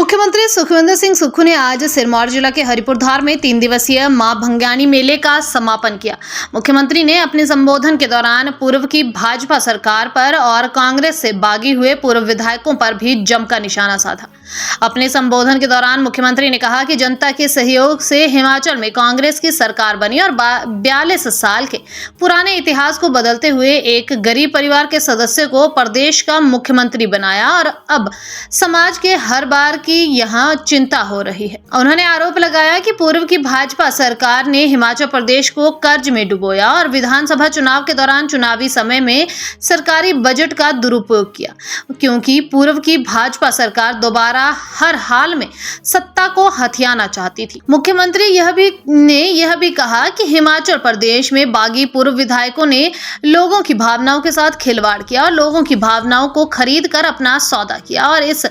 मुख्यमंत्री सुखविंदर सिंह सुक्खू ने आज सिरमौर जिला के हरिपुरधार में 3 दिवसीय मां भंगानी मेले का समापन किया। मुख्यमंत्री ने अपने संबोधन के दौरान पूर्व की भाजपा सरकार पर और कांग्रेस से बागी हुए पूर्व विधायकों पर भी जमकर निशाना साधा। अपने संबोधन के दौरान मुख्यमंत्री ने कहा कि जनता के सहयोग से हिमाचल में कांग्रेस की सरकार बनी और 42 साल के पुराने इतिहास को बदलते हुए एक गरीब परिवार के सदस्य को प्रदेश का मुख्यमंत्री बनाया और अब समाज के हर बार की यहाँ चिंता हो रही है। उन्होंने आरोप लगाया कि पूर्व की भाजपा सरकार ने हिमाचल प्रदेश को कर्ज में डुबोया और विधानसभा चुनाव के दौरान चुनावी समय में सरकारी बजट का दुरुपयोग किया, क्योंकि पूर्व की भाजपा सरकार दोबारा हर हाल में सत्ता को हथियाना चाहती थी। मुख्यमंत्री यह भी कहा कि हिमाचल प्रदेश में बागी पूर्व विधायकों ने लोगों की भावनाओं के साथ खिलवाड़ किया और लोगों की भावनाओं को खरीद कर अपना सौदा किया और इस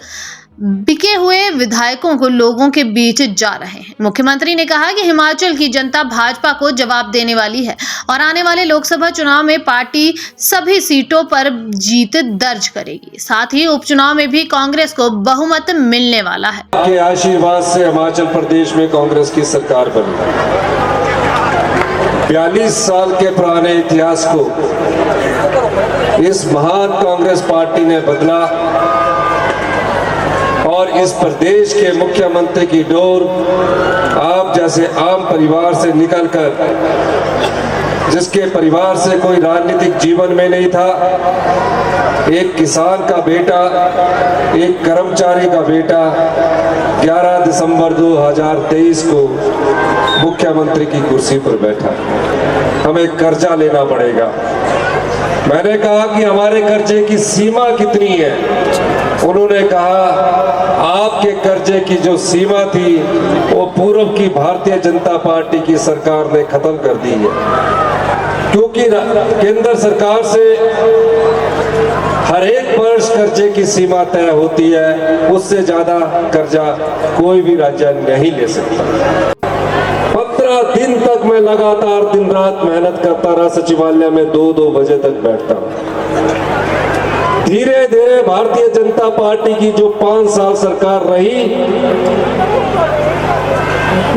बिके हुए विधायकों को लोगों के बीच जा रहे हैं। मुख्यमंत्री ने कहा कि हिमाचल की जनता भाजपा को जवाब देने वाली है और आने वाले लोकसभा चुनाव में पार्टी सभी सीटों पर जीत दर्ज करेगी। साथ ही उपचुनाव में भी कांग्रेस को बहुमत मिलने वाला है। के आशीर्वाद से हिमाचल प्रदेश में कांग्रेस की सरकार बनी। 42 साल के पुराने इतिहास को इस महान कांग्रेस पार्टी ने बदला और इस प्रदेश के मुख्यमंत्री की डोर आप जैसे आम परिवार से निकलकर, जिसके परिवार से कोई राजनीतिक जीवन में नहीं था, एक किसान का बेटा, एक कर्मचारी का बेटा 11 दिसंबर 2023 को मुख्यमंत्री की कुर्सी पर बैठा। हमें कर्जा लेना पड़ेगा। मैंने कहा कि हमारे कर्जे की सीमा कितनी है? उन्होंने कहा आपके कर्जे की जो सीमा थी वो पूर्व की भारतीय जनता पार्टी की सरकार ने खत्म कर दी है, क्योंकि केंद्र सरकार से हर एक वर्ष कर्जे की सीमा तय होती है, उससे ज्यादा कर्जा कोई भी राज्य नहीं ले सकता। 15 दिन तक मैं लगातार दिन रात मेहनत करता रहा, सचिवालय में 2-2 बजे तक बैठता। धीरे धीरे भारतीय जनता पार्टी की जो 5 साल सरकार रही,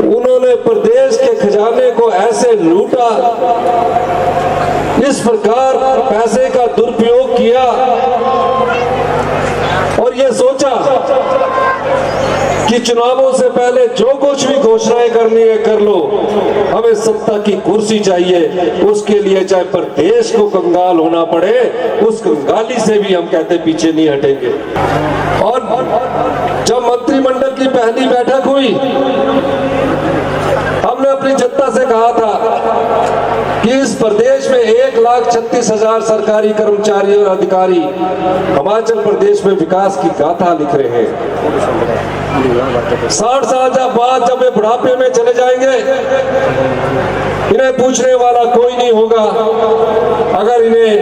उन्होंने प्रदेश के खजाने को ऐसे लूटा, इस प्रकार पैसे का दुरुपयोग किया और ये सोचा कि चुनावों से पहले जो कुछ भी घोषणाएं करनी है कर लो, हमें सत्ता की कुर्सी चाहिए, उसके लिए चाहे प्रदेश को कंगाल होना पड़े, उस कंगाली से भी हम कहते पीछे नहीं हटेंगे। और जब मंत्रिमंडल की पहली बैठक हुई, हमने अपनी जनता से कहा था कि इस प्रदेश में 1,36,000 सरकारी कर्मचारी और अधिकारी हिमाचल प्रदेश में विकास की गाथा लिख रहे हैं। 60 साल बाद जब वे बुढ़ापे में चले जाएंगे, इन्हें पूछने वाला कोई नहीं होगा अगर इन्हें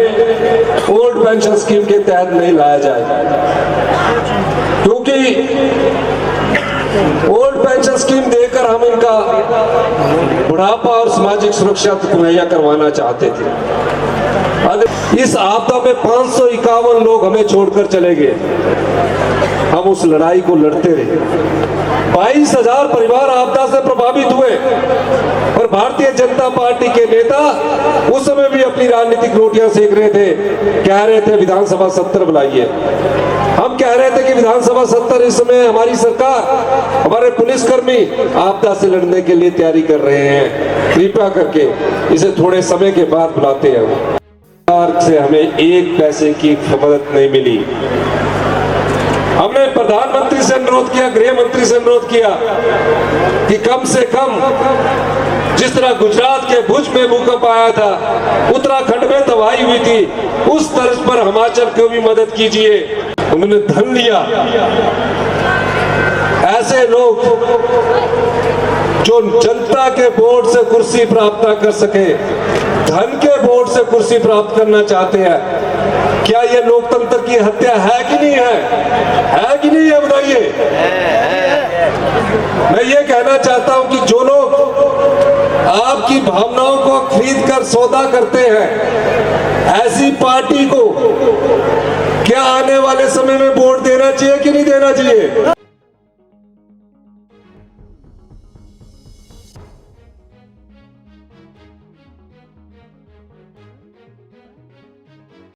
ओल्ड पेंशन स्कीम के तहत नहीं लाया जाए, क्योंकि ओल्ड पेंशन स्कीम देकर हम इनका बुढ़ापा और सामाजिक सुरक्षा मुहैया करवाना चाहते थे। इस आपदा में 551 लोग हमें छोड़कर चले गए, हम उस लड़ाई को लड़ते रहे। 22,000 परिवार आपदा से प्रभावित हुए और भारतीय जनता पार्टी के नेता उस समय भी अपनी राजनीतिक रोटियां सेक रहे थे, कह रहे थे विधानसभा 70 बुलाइए। हम कह रहे थे कि विधानसभा 70 इस समय हमारी सरकार, हमारे पुलिसकर्मी आपदा से लड़ने के लिए तैयारी कर रहे हैं, कृपया करके इसे थोड़े समय के बाद बुलाते हैं। सरकार से हमें 1 पैसे की मदद नहीं मिली। हमने प्रधानमंत्री से अनुरोध किया, गृह मंत्री से अनुरोध किया कि कम से कम जिस तरह गुजरात के भुज में भूकंप आया था, उत्तराखंड में तबाही हुई थी, उस तर्ज पर हिमाचल को भी मदद कीजिए। उन्होंने धन लिया। ऐसे लोग जो जनता के वोट से कुर्सी प्राप्त न कर सके, धन के वोट से कुर्सी प्राप्त करना चाहते हैं, क्या ये लोकतंत्र की हत्या है कि नहीं है कि नहीं है? बताइए। मैं ये कहना चाहता हूं कि जो लोग आपकी भावनाओं को खरीद कर सौदा करते हैं, ऐसी पार्टी को क्या आने वाले समय में वोट देना चाहिए कि नहीं देना चाहिए?